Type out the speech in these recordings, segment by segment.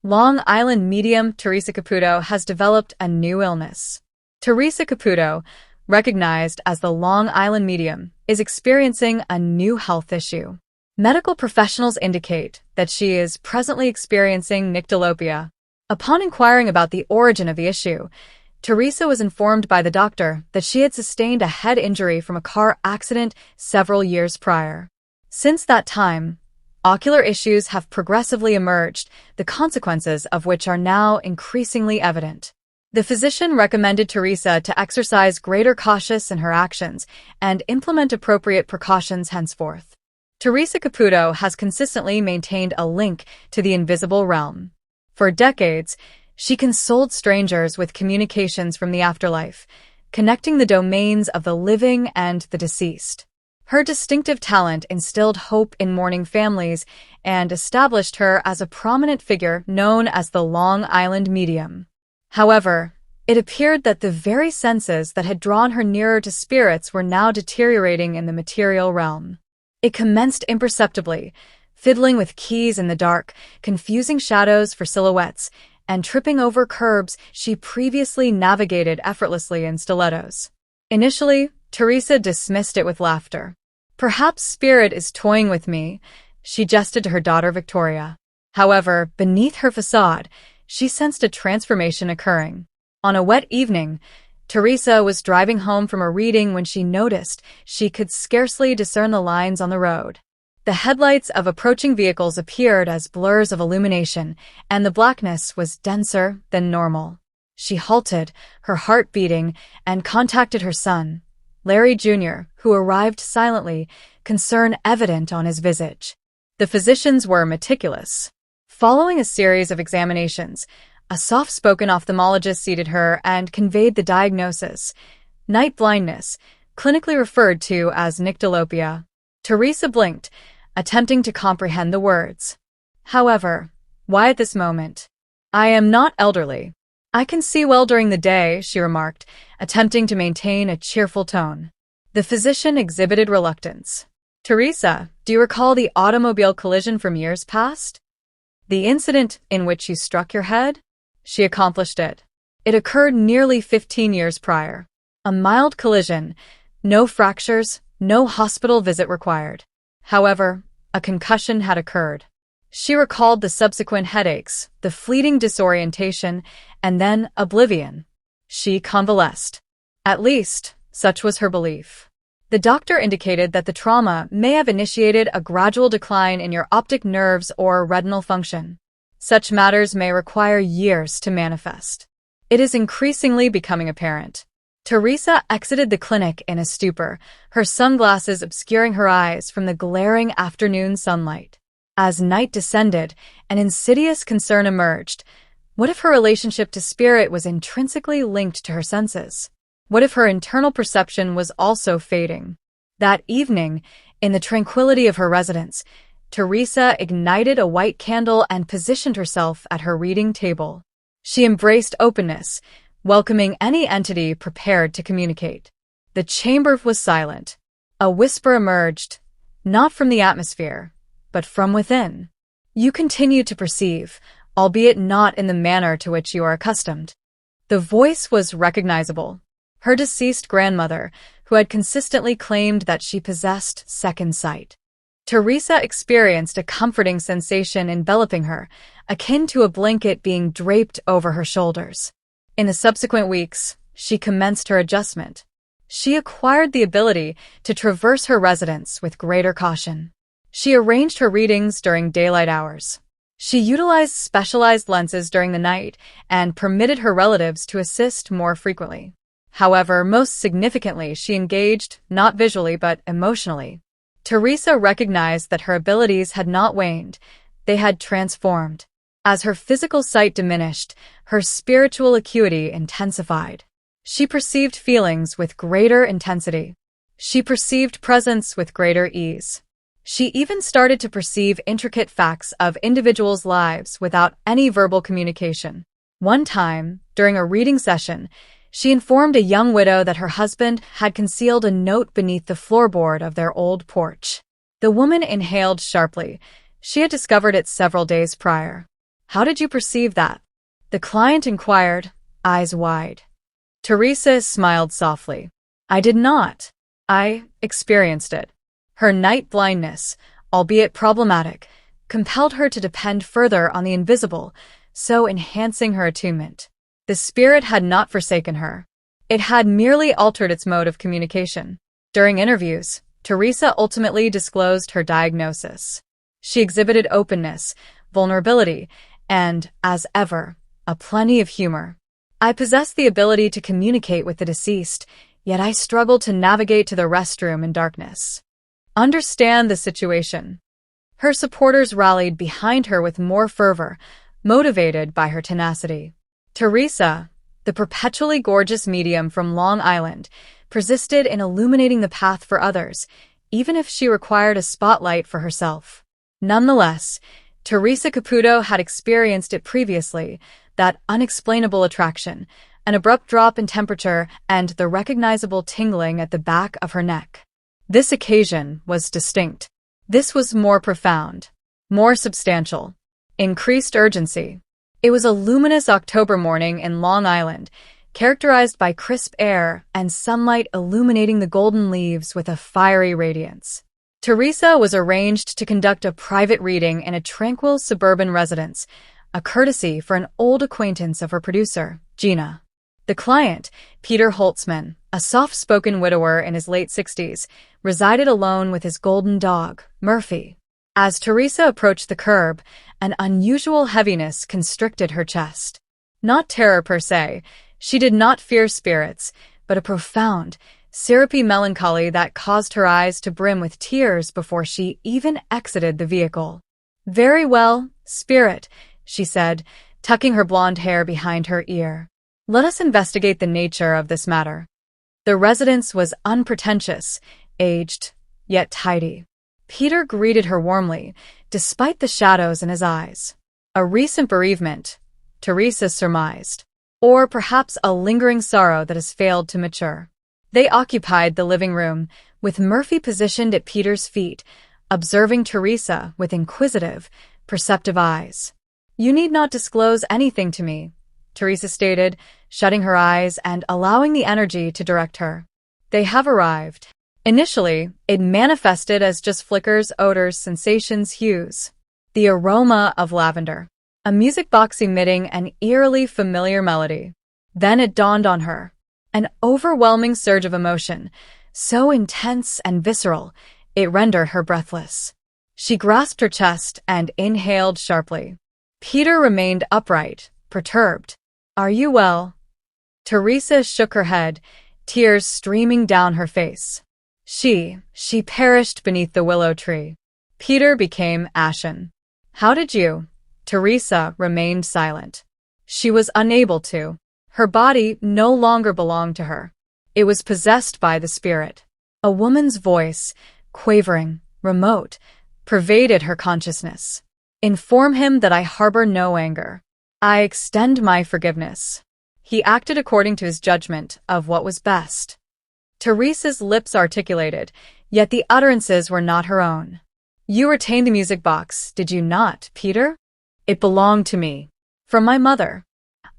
Long Island medium Theresa Caputo has developed a new illness. Theresa Caputo, recognized as the Long Island medium, is experiencing a new health issue. Medical professionals indicate that she is presently experiencing nyctalopia. Upon inquiring about the origin of the issue, Theresa was informed by the doctor that she had sustained a head injury from a car accident several years prior. Since that time, ocular issues have progressively emerged, the consequences of which are now increasingly evident. The physician recommended Theresa to exercise greater caution in her actions and implement appropriate precautions henceforth. Theresa Caputo has consistently maintained a link to the invisible realm. For decades, she consoled strangers with communications from the afterlife, connecting the domains of the living and the deceased. Her distinctive talent instilled hope in mourning families and established her as a prominent figure known as the Long Island medium. However, it appeared that the very senses that had drawn her nearer to spirits were now deteriorating in the material realm. It commenced imperceptibly, fiddling with keys in the dark, confusing shadows for silhouettes, and tripping over curbs she previously navigated effortlessly in stilettos. Initially, Theresa dismissed it with laughter. "Perhaps spirit is toying with me," she jested to her daughter Victoria. However, beneath her facade, she sensed a transformation occurring. On a wet evening, Theresa was driving home from a reading when she noticed she could scarcely discern the lines on the road. The headlights of approaching vehicles appeared as blurs of illumination, and the blackness was denser than normal. She halted, her heart beating, and contacted her son, Larry Jr., who arrived silently, concern evident on his visage. The physicians were meticulous. Following a series of examinations, a soft-spoken ophthalmologist seated her and conveyed the diagnosis: night blindness, clinically referred to as nyctalopia. Theresa blinked, attempting to comprehend the words. "However, why at this moment? I am not elderly. I can see well during the day," she remarked, attempting to maintain a cheerful tone. The physician exhibited reluctance. "Theresa, do you recall the automobile collision from years past? The incident in which you struck your head?" She accomplished it. It occurred nearly 15 years prior. A mild collision, no fractures, no hospital visit required. However, a concussion had occurred. She recalled the subsequent headaches, the fleeting disorientation, and then oblivion. She convalesced. At least, such was her belief. The doctor indicated that the trauma may have initiated a gradual decline in your optic nerves or retinal function. Such matters may require years to manifest. It is increasingly becoming apparent. Theresa exited the clinic in a stupor, her sunglasses obscuring her eyes from the glaring afternoon sunlight. As night descended, an insidious concern emerged. What if her relationship to spirit was intrinsically linked to her senses? What if her internal perception was also fading? That evening, in the tranquility of her residence, Theresa ignited a white candle and positioned herself at her reading table. She embraced openness, welcoming any entity prepared to communicate. The chamber was silent. A whisper emerged, not from the atmosphere, but from within. "You continue to perceive, albeit not in the manner to which you are accustomed." The voice was recognizable. Her deceased grandmother, who had consistently claimed that she possessed second sight. Theresa experienced a comforting sensation enveloping her, akin to a blanket being draped over her shoulders. In the subsequent weeks, she commenced her adjustment. She acquired the ability to traverse her residence with greater caution. She arranged her readings during daylight hours. She utilized specialized lenses during the night and permitted her relatives to assist more frequently. However, most significantly, she engaged, not visually but emotionally. Theresa recognized that her abilities had not waned, they had transformed. As her physical sight diminished, her spiritual acuity intensified. She perceived feelings with greater intensity. She perceived presence with greater ease. She even started to perceive intricate facts of individuals' lives without any verbal communication. One time, during a reading session, she informed a young widow that her husband had concealed a note beneath the floorboard of their old porch. The woman inhaled sharply. She had discovered it several days prior. How did you perceive that? The client inquired, eyes wide. Theresa smiled softly. I did not. I experienced it. Her night blindness, albeit problematic, compelled her to depend further on the invisible, so enhancing her attunement. The spirit had not forsaken her. It had merely altered its mode of communication. During interviews, Theresa ultimately disclosed her diagnosis. She exhibited openness, vulnerability, and, as ever, a plenty of humor. I possess the ability to communicate with the deceased, yet I struggle to navigate to the restroom in darkness. Understand the situation. Her supporters rallied behind her with more fervor, motivated by her tenacity. Theresa, the perpetually gorgeous medium from Long Island, persisted in illuminating the path for others, even if she required a spotlight for herself. Nonetheless, Theresa Caputo had experienced it previously, that unexplainable attraction, an abrupt drop in temperature, and the recognizable tingling at the back of her neck. This occasion was distinct. This was more profound, more substantial, increased urgency. It was a luminous October morning in Long Island, characterized by crisp air and sunlight illuminating the golden leaves with a fiery radiance. Theresa was arranged to conduct a private reading in a tranquil suburban residence, a courtesy for an old acquaintance of her producer, Gina. The client, Peter Holtzman, a soft-spoken widower in his late 60s, resided alone with his golden dog, Murphy. As Theresa approached the curb, an unusual heaviness constricted her chest. Not terror per se, she did not fear spirits, but a profound, syrupy melancholy that caused her eyes to brim with tears before she even exited the vehicle. "Very well, spirit," she said, tucking her blonde hair behind her ear. "Let us investigate the nature of this matter." The residence was unpretentious, aged, yet tidy. Peter greeted her warmly, despite the shadows in his eyes. A recent bereavement, Theresa surmised, or perhaps a lingering sorrow that has failed to mature. They occupied the living room, with Murphy positioned at Peter's feet, observing Theresa with inquisitive, perceptive eyes. "You need not disclose anything to me," Theresa stated, shutting her eyes and allowing the energy to direct her. "They have arrived." Initially, it manifested as just flickers, odors, sensations, hues. The aroma of lavender. A music box emitting an eerily familiar melody. Then it dawned on her. An overwhelming surge of emotion, so intense and visceral, it rendered her breathless. She grasped her chest and inhaled sharply. Peter remained upright, perturbed. "Are you well?" Theresa shook her head, tears streaming down her face. She perished beneath the willow tree. Peter became ashen. "How did you?" Theresa remained silent. She was unable to. Her body no longer belonged to her. It was possessed by the spirit. A woman's voice, quavering, remote, pervaded her consciousness. "Inform him that I harbor no anger. I extend my forgiveness." He acted according to his judgment of what was best. Theresa's lips articulated, yet the utterances were not her own. "You retained the music box, did you not, Peter?" "It belonged to me. From my mother.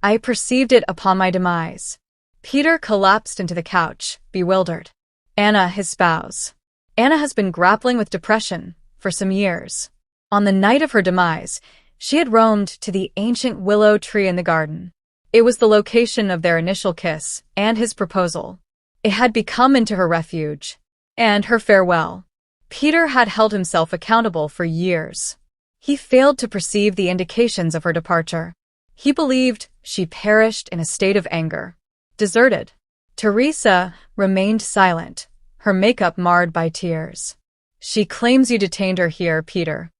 I perceived it upon my demise." Peter collapsed into the couch, bewildered. "Anna, his spouse. Anna has been grappling with depression for some years. On the night of her demise, she had roamed to the ancient willow tree in the garden. It was the location of their initial kiss and his proposal. It had become into her refuge and her farewell. Peter had held himself accountable for years. He failed to perceive the indications of her departure. He believed she perished in a state of anger, deserted. Theresa remained silent, her makeup marred by tears. "She claims you detained her here, Peter,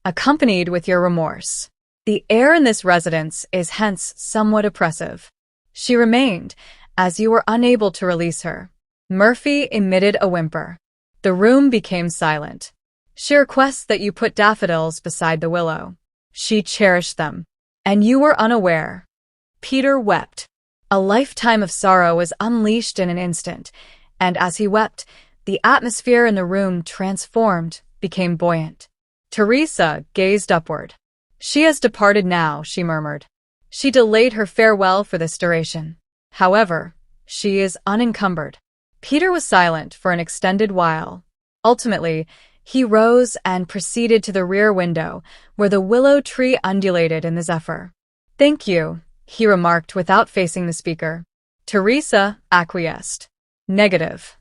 accompanied with your remorse. The air in this residence is hence somewhat oppressive. She remained, as you were unable to release her." Murphy emitted a whimper. The room became silent. "She requests that you put daffodils beside the willow. She cherished them. And you were unaware." Peter wept. A lifetime of sorrow was unleashed in an instant, and as he wept, the atmosphere in the room transformed, became buoyant. Theresa gazed upward. She has departed now, she murmured. She delayed her farewell for this duration. However, she is unencumbered. Peter was silent for an extended while. Ultimately, he rose and proceeded to the rear window, where the willow tree undulated in the zephyr. Thank you, he remarked without facing the speaker. Theresa acquiesced. Negative.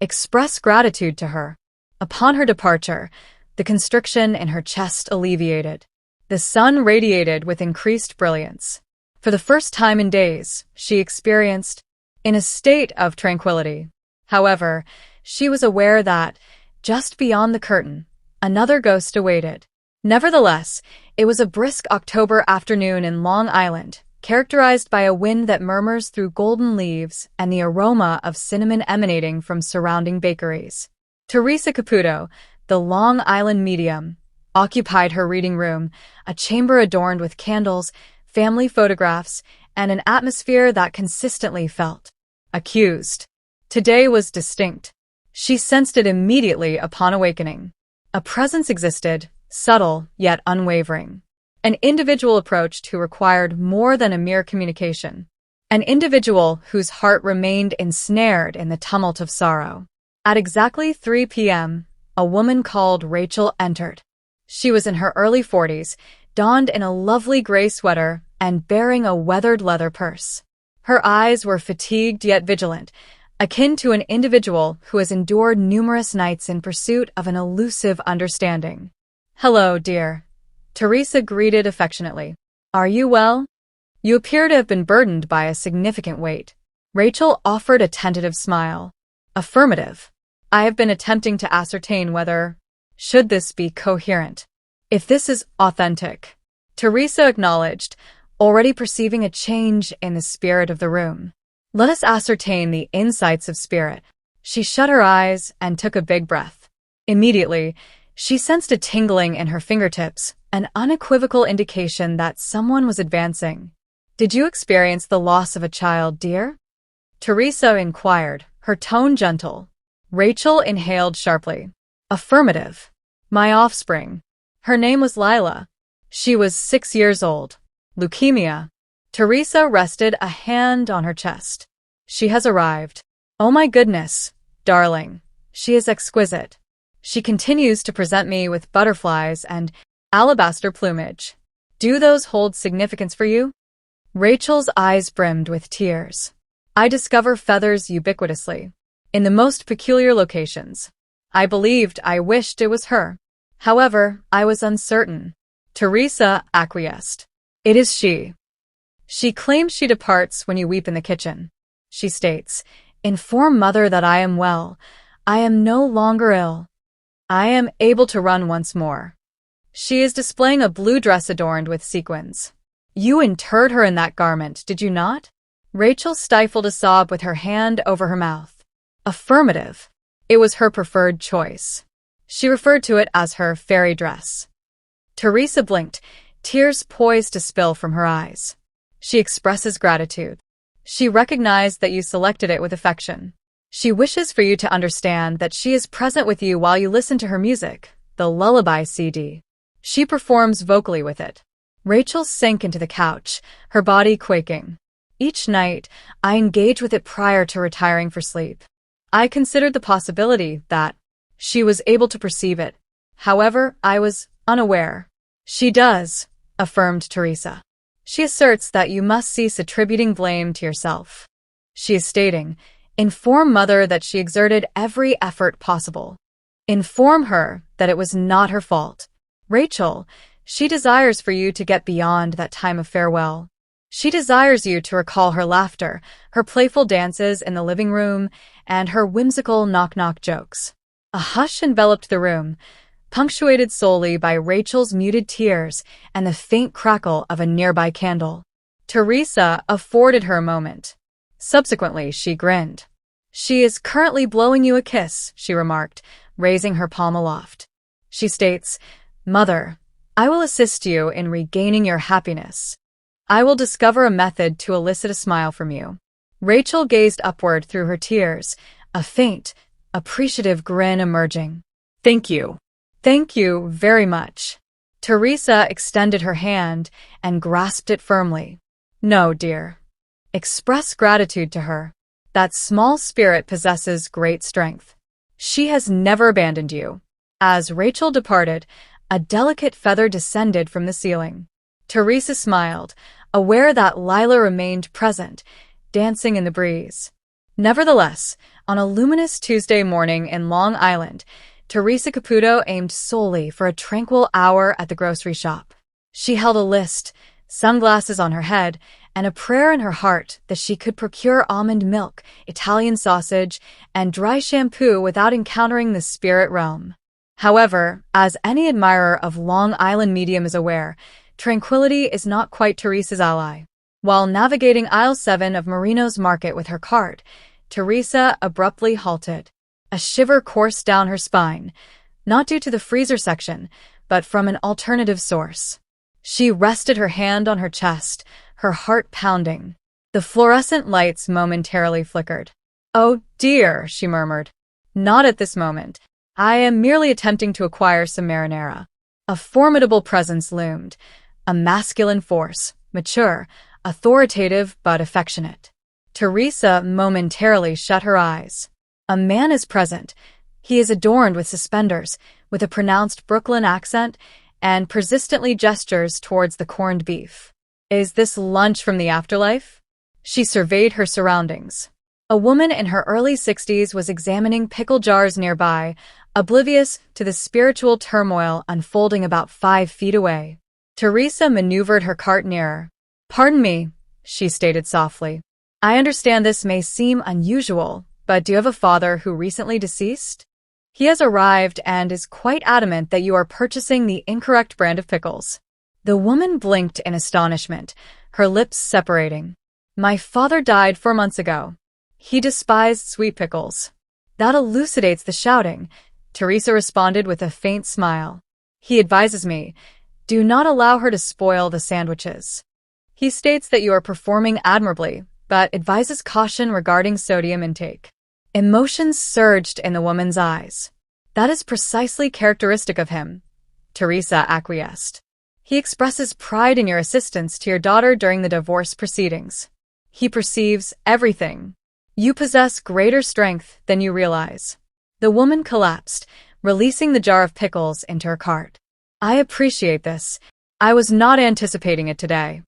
Express gratitude to her. Upon her departure, the constriction in her chest alleviated. The sun radiated with increased brilliance. For the first time in days, she experienced in a state of tranquility. However, she was aware that, just beyond the curtain, another ghost awaited. Nevertheless, it was a brisk October afternoon in Long Island, characterized by a wind that murmurs through golden leaves and the aroma of cinnamon emanating from surrounding bakeries. Theresa Caputo, the Long Island medium, occupied her reading room, a chamber adorned with candles, family photographs, and an atmosphere that consistently felt accused. Today was distinct. She sensed it immediately upon awakening. A presence existed, subtle yet unwavering. An individual approached who required more than a mere communication. An individual whose heart remained ensnared in the tumult of sorrow. At exactly 3 p.m., a woman called Rachel entered. She was in her early 40s, donned in a lovely gray sweater and bearing a weathered leather purse. Her eyes were fatigued yet vigilant, akin to an individual who has endured numerous nights in pursuit of an elusive understanding. Hello, dear. Theresa greeted affectionately. Are you well? You appear to have been burdened by a significant weight. Rachel offered a tentative smile. Affirmative. I have been attempting to ascertain whether, should this be coherent, if this is authentic. Theresa acknowledged, already perceiving a change in the spirit of the room. Let us ascertain the insights of spirit. She shut her eyes and took a big breath. Immediately, she sensed a tingling in her fingertips, an unequivocal indication that someone was advancing. Did you experience the loss of a child, dear? Theresa inquired, her tone gentle. Rachel inhaled sharply. Affirmative. My offspring. Her name was Lila. She was 6 years old. Leukemia. Theresa rested a hand on her chest. She has arrived. Oh my goodness, darling. She is exquisite. She continues to present me with butterflies and alabaster plumage. Do those hold significance for you? Rachel's eyes brimmed with tears. I discover feathers ubiquitously, in the most peculiar locations. I wished it was her. However, I was uncertain. Theresa acquiesced. It is she. She claims she departs when you weep in the kitchen. She states, inform mother that I am well. I am no longer ill. I am able to run once more. She is displaying a blue dress adorned with sequins. You interred her in that garment, did you not? Rachel stifled a sob with her hand over her mouth. Affirmative. It was her preferred choice. She referred to it as her fairy dress. Theresa blinked, tears poised to spill from her eyes. She expresses gratitude. She recognized that you selected it with affection. She wishes for you to understand that she is present with you while you listen to her music, the lullaby CD. She performs vocally with it. Rachel sank into the couch, her body quaking. Each night, I engage with it prior to retiring for sleep. I considered the possibility that she was able to perceive it. However, I was unaware. She does, affirmed Theresa. She asserts that you must cease attributing blame to yourself. She is stating, inform mother that she exerted every effort possible. Inform her that it was not her fault. Rachel, she desires for you to get beyond that time of farewell. She desires you to recall her laughter, her playful dances in the living room, and her whimsical knock-knock jokes. A hush enveloped the room, punctuated solely by Rachel's muted tears and the faint crackle of a nearby candle. Theresa afforded her a moment. Subsequently, she grinned. She is currently blowing you a kiss, she remarked, raising her palm aloft. She states, Mother, I will assist you in regaining your happiness. I will discover a method to elicit a smile from you. Rachel gazed upward through her tears, a faint, appreciative grin emerging. Thank you. Thank you very much. Theresa extended her hand and grasped it firmly. No, dear. Express gratitude to her. That small spirit possesses great strength. She has never abandoned you. As Rachel departed, a delicate feather descended from the ceiling. Theresa smiled, aware that Lila remained present, dancing in the breeze. Nevertheless, on a luminous Tuesday morning in Long Island, Theresa Caputo aimed solely for a tranquil hour at the grocery shop. She held a list, sunglasses on her head, and a prayer in her heart that she could procure almond milk, Italian sausage, and dry shampoo without encountering the spirit realm. However, as any admirer of Long Island medium is aware, tranquility is not quite Theresa's ally. While navigating aisle 7 of Marino's Market with her cart, Theresa abruptly halted. A shiver coursed down her spine, not due to the freezer section, but from an alternative source. She rested her hand on her chest, her heart pounding. The fluorescent lights momentarily flickered. "Oh dear," she murmured. "Not at this moment. I am merely attempting to acquire some marinara." A formidable presence loomed, a masculine force, mature, authoritative but affectionate. Theresa momentarily shut her eyes. A man is present. He is adorned with suspenders, with a pronounced Brooklyn accent, and persistently gestures towards the corned beef. Is this lunch from the afterlife? She surveyed her surroundings. A woman in her early 60s was examining pickle jars nearby, oblivious to the spiritual turmoil unfolding about 5 feet away. Theresa maneuvered her cart nearer. "Pardon me," she stated softly. "I understand this may seem unusual, but do you have a father who recently deceased? He has arrived and is quite adamant that you are purchasing the incorrect brand of pickles." The woman blinked in astonishment, her lips separating. "My father died 4 months ago. He despised sweet pickles." "That elucidates the shouting," Theresa responded with a faint smile. "He advises me, do not allow her to spoil the sandwiches. He states that you are performing admirably, but advises caution regarding sodium intake." Emotions surged in the woman's eyes. "That is precisely characteristic of him," Theresa acquiesced. "He expresses pride in your assistance to your daughter during the divorce proceedings. He perceives everything. You possess greater strength than you realize." The woman collapsed, releasing the jar of pickles into her cart. "I appreciate this. I was not anticipating it today."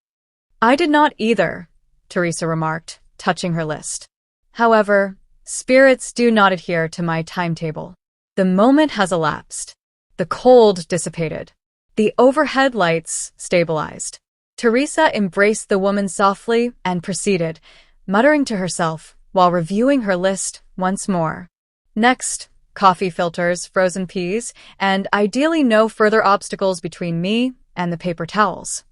"I did not either," Theresa remarked, touching her list. "However, spirits do not adhere to my timetable. The moment has elapsed. The cold dissipated. The overhead lights stabilized." Theresa embraced the woman softly and proceeded, muttering to herself while reviewing her list once more. "Next, coffee filters, frozen peas, and ideally no further obstacles between me and the paper towels."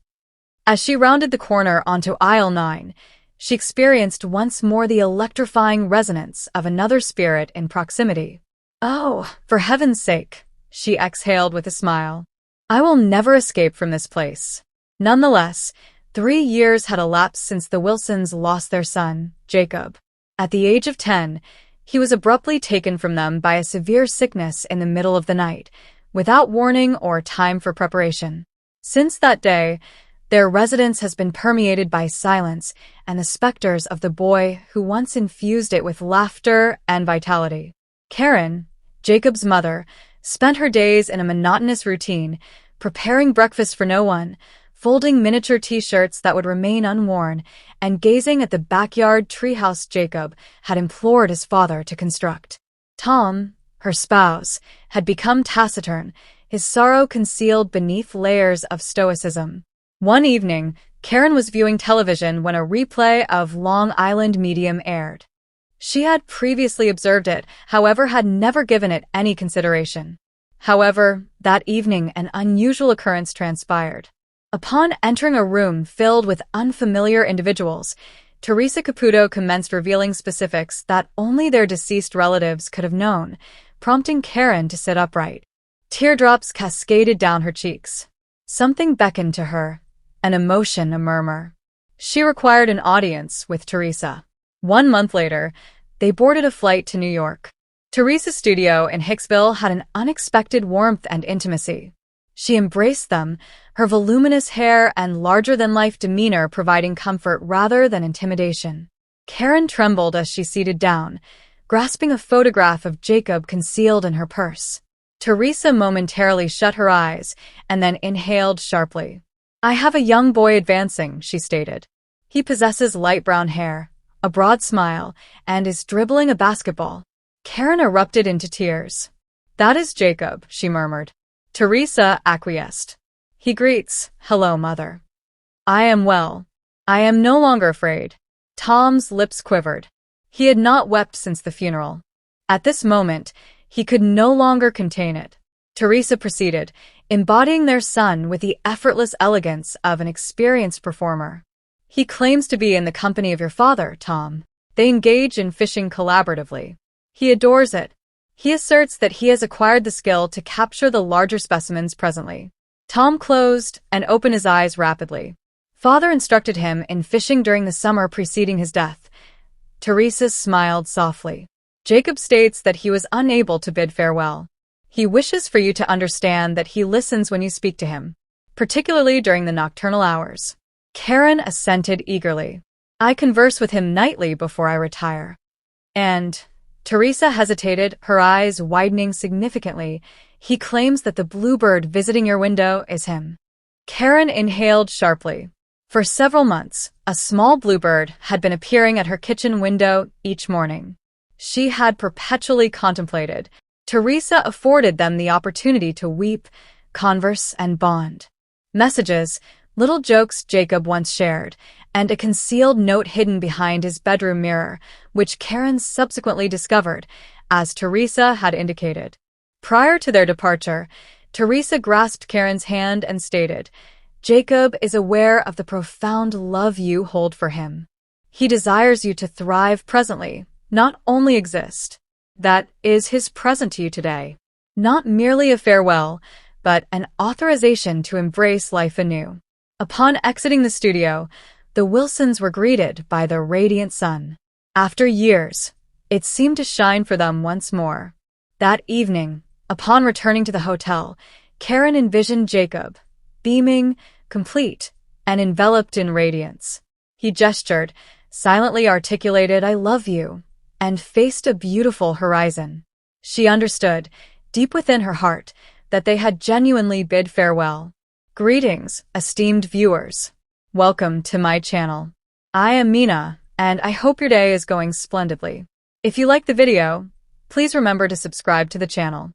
As she rounded the corner onto aisle 9, she experienced once more the electrifying resonance of another spirit in proximity. "Oh, for heaven's sake," she exhaled with a smile. "I will never escape from this place." Nonetheless, 3 years had elapsed since the Wilsons lost their son, Jacob. At the age of 10, he was abruptly taken from them by a severe sickness in the middle of the night, without warning or time for preparation. Since that day, their residence has been permeated by silence and the specters of the boy who once infused it with laughter and vitality. Karen, Jacob's mother, spent her days in a monotonous routine, preparing breakfast for no one, folding miniature t-shirts that would remain unworn, and gazing at the backyard treehouse Jacob had implored his father to construct. Tom, her spouse, had become taciturn, his sorrow concealed beneath layers of stoicism. One evening, Karen was viewing television when a replay of Long Island Medium aired. She had previously observed it, however, had never given it any consideration. However, that evening an unusual occurrence transpired. Upon entering a room filled with unfamiliar individuals, Theresa Caputo commenced revealing specifics that only their deceased relatives could have known, prompting Karen to sit upright. Teardrops cascaded down her cheeks. Something beckoned to her, an emotion, a murmur. She required an audience with Theresa. 1 month later, they boarded a flight to New York. Theresa's studio in Hicksville had an unexpected warmth and intimacy. She embraced them, her voluminous hair and larger-than-life demeanor providing comfort rather than intimidation. Karen trembled as she seated down, grasping a photograph of Jacob concealed in her purse. Theresa momentarily shut her eyes and then inhaled sharply. "I have a young boy advancing," she stated. "He possesses light brown hair, a broad smile, and is dribbling a basketball." Karen erupted into tears. "That is Jacob," she murmured. Theresa acquiesced. "He greets, 'Hello, mother.' I am well. I am no longer afraid." Tom's lips quivered. He had not wept since the funeral. At this moment, he could no longer contain it. Theresa proceeded, embodying their son with the effortless elegance of an experienced performer. "He claims to be in the company of your father, Tom. They engage in fishing collaboratively. He adores it. He asserts that he has acquired the skill to capture the larger specimens presently." Tom closed and opened his eyes rapidly. "Father instructed him in fishing during the summer preceding his death." Theresa smiled softly. "Jacob states that he was unable to bid farewell. He wishes for you to understand that he listens when you speak to him, particularly during the nocturnal hours." Karen assented eagerly. "I converse with him nightly before I retire." And Theresa hesitated, her eyes widening significantly. "He claims that the bluebird visiting your window is him." Karen inhaled sharply. For several months, a small bluebird had been appearing at her kitchen window each morning. She had perpetually contemplated. Theresa afforded them the opportunity to weep, converse, and bond. Messages, little jokes Jacob once shared, and a concealed note hidden behind his bedroom mirror, which Karen subsequently discovered, as Theresa had indicated. Prior to their departure, Theresa grasped Karen's hand and stated, "Jacob is aware of the profound love you hold for him. He desires you to thrive presently, not only exist. That is his present to you today. Not merely a farewell, but an authorization to embrace life anew." Upon exiting the studio, the Wilsons were greeted by the radiant sun. After years, it seemed to shine for them once more. That evening, upon returning to the hotel, Karen envisioned Jacob, beaming, complete, and enveloped in radiance. He gestured, silently articulated, "I love you," and faced a beautiful horizon. She understood, deep within her heart, that they had genuinely bid farewell. Greetings, esteemed viewers. Welcome to my channel. I am Mina, and I hope your day is going splendidly. If you like the video, please remember to subscribe to the channel.